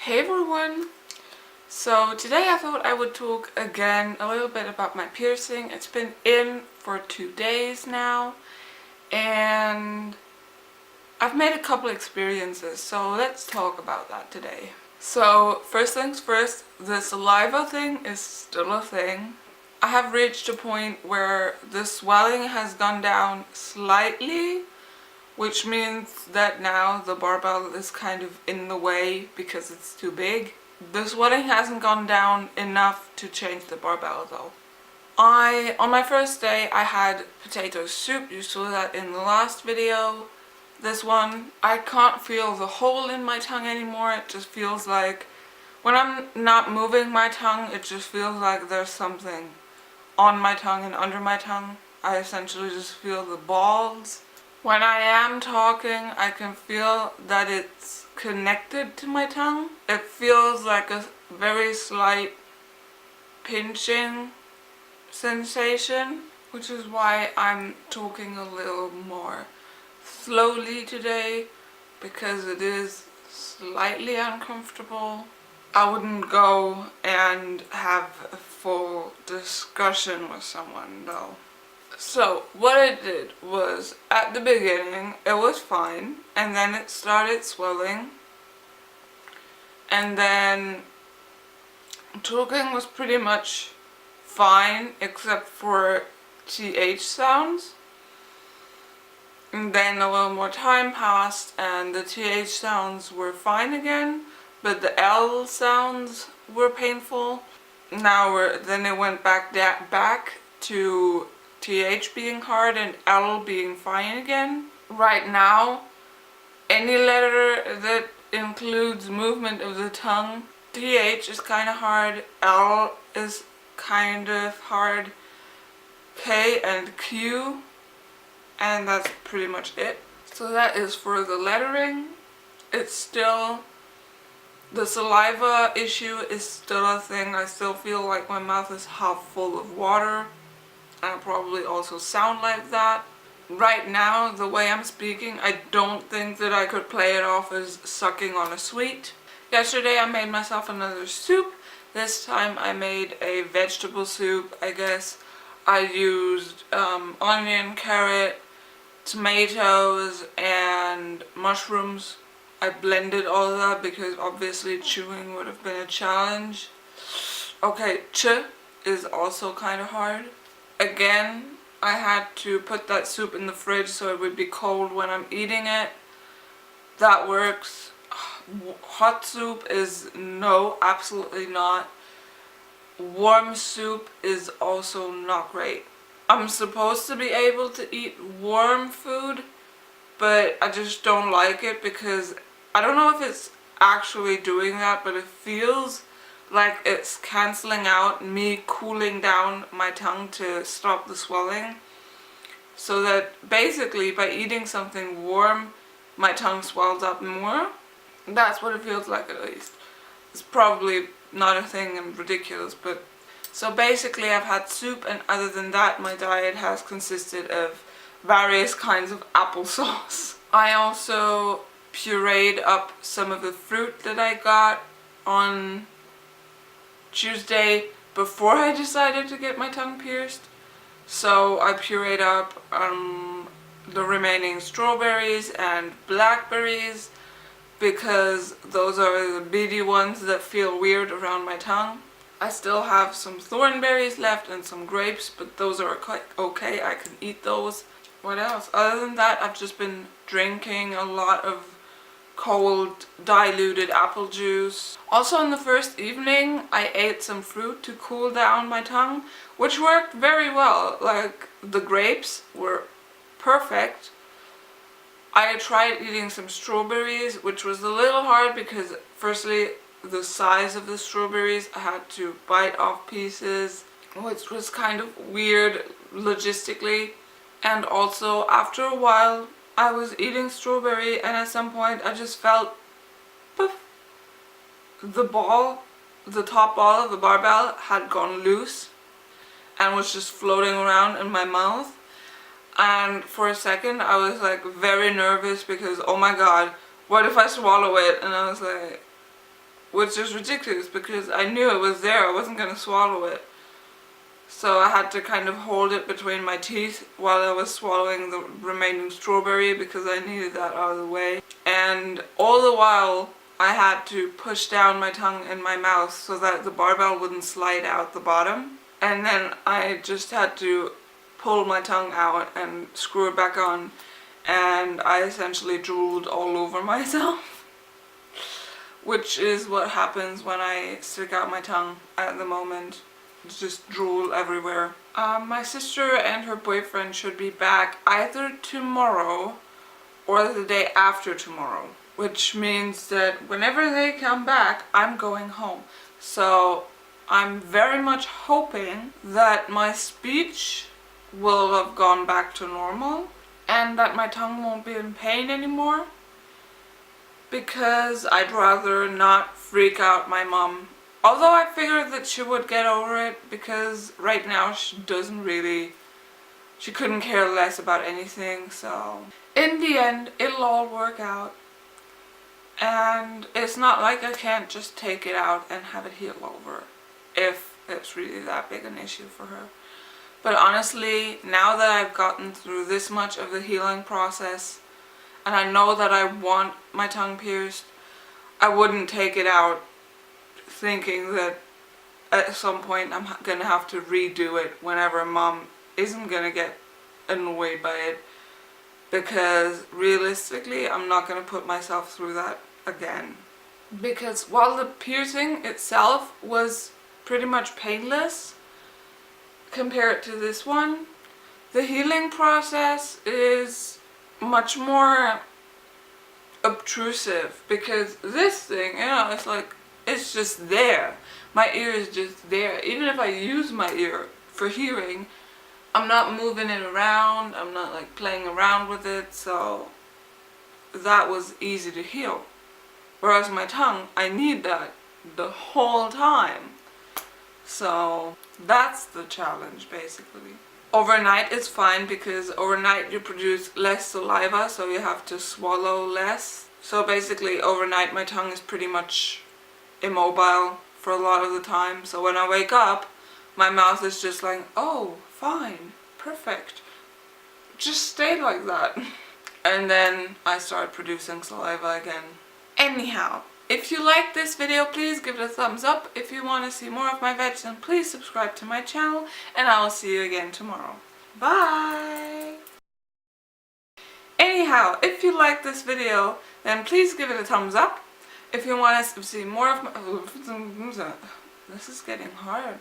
Hey everyone! So today I thought I would talk again a little bit about my piercing. It's been in for 2 days now and I've made a couple experiences, so let's talk about that today. So first things first, the saliva thing is still a thing. I have reached a point where the swelling has gone down slightly, which means that now the barbell is kind of in the way because it's too big. The swelling hasn't gone down enough to change the barbell though. On my first day I had potato soup. You saw that in the last video. This one, I can't feel the hole in my tongue anymore. It just feels like, when I'm not moving my tongue, it just feels like there's something on my tongue and under my tongue. I essentially just feel the balls. When I am talking, I can feel that it's connected to my tongue. It feels like a very slight pinching sensation, which is why I'm talking a little more slowly today, because it is slightly uncomfortable. I wouldn't go and have a full discussion with someone though. So what I did was, at the beginning it was fine, and then it started swelling, and then talking was pretty much fine except for TH sounds. And then a little more time passed and the TH sounds were fine again, but the L sounds were painful. Then it went back to TH being hard and L being fine again. Right now, any letter that includes movement of the tongue, TH is kind of hard, L is kind of hard, K and Q, and that's pretty much it. So that is for the lettering. It's still, the saliva issue is still a thing. I still feel like my mouth is half full of water. I probably also sound like that. Right now, the way I'm speaking, I don't think that I could play it off as sucking on a sweet. Yesterday I made myself another soup. This time I made a vegetable soup, I guess. I used onion, carrot, tomatoes, and mushrooms. I blended all of that because obviously chewing would have been a challenge. Okay, ch is also kind of hard. Again, I had to put that soup in the fridge so it would be cold when I'm eating it. That works. Hot soup is no, absolutely not. Warm soup is also not great. I'm supposed to be able to eat warm food, but I just don't like it because I don't know if it's actually doing that, but it feels like it's cancelling out me cooling down my tongue to stop the swelling. So that basically by eating something warm, my tongue swells up more. That's what it feels like, at least. It's probably not a thing and ridiculous, but so basically I've had soup, and other than that my diet has consisted of various kinds of applesauce. I also pureed up some of the fruit that I got on Tuesday before I decided to get my tongue pierced. So I pureed up the remaining strawberries and blackberries because those are the beady ones that feel weird around my tongue. I still have some thornberries left and some grapes, but those are okay, I can eat those. What else? Other than that, I've just been drinking a lot of cold diluted apple juice. Also on the first evening I ate some fruit to cool down my tongue, which worked very well. Like, the grapes were perfect. I tried eating some strawberries, which was a little hard because firstly the size of the strawberries, I had to bite off pieces, which was kind of weird logistically. And also after a while I was eating strawberry and at some point I just felt poof, the top ball of the barbell had gone loose and was just floating around in my mouth. And for a second I was like very nervous because, oh my god, what if I swallow it? And I was like, which is ridiculous because I knew it was there. I wasn't going to swallow it. So I had to kind of hold it between my teeth while I was swallowing the remaining strawberry because I needed that out of the way. And all the while I had to push down my tongue in my mouth so that the barbell wouldn't slide out the bottom. And then I just had to pull my tongue out and screw it back on. And I essentially drooled all over myself. Which is what happens when I stick out my tongue at the moment. Just drool everywhere. My sister and her boyfriend should be back either tomorrow or the day after tomorrow, which means that whenever they come back, I'm going home. So I'm very much hoping that my speech will have gone back to normal and that my tongue won't be in pain anymore, because I'd rather not freak out my mom. Although I figured that she would get over it, because right now she couldn't care less about anything, so in the end it'll all work out. And it's not like I can't just take it out and have it heal over, if it's really that big an issue for her. But honestly, now that I've gotten through this much of the healing process, and I know that I want my tongue pierced, I wouldn't take it out thinking that at some point I'm gonna have to redo it whenever mom isn't gonna get annoyed by it, because realistically I'm not gonna put myself through that again. Because while the piercing itself was pretty much painless compared to this one, the healing process is much more obtrusive, because this thing, you know, it's like, it's just there. My ear is just there. Even if I use my ear for hearing, I'm not moving it around, I'm not like playing around with it, so that was easy to heal. Whereas my tongue, I need that the whole time. So that's the challenge basically. Overnight is fine because overnight you produce less saliva, so you have to swallow less. So basically overnight my tongue is pretty much immobile for a lot of the time. So when I wake up, my mouth is just like, oh, fine, perfect. Just stay like that. And then I start producing saliva again. Anyhow, if you like this video, please give it a thumbs up. If you want to see more of my veg, then please subscribe to my channel, and I will see you again tomorrow. Bye! Anyhow, if you like this video, then please give it a thumbs up. If you want to see more of my... This is getting hard.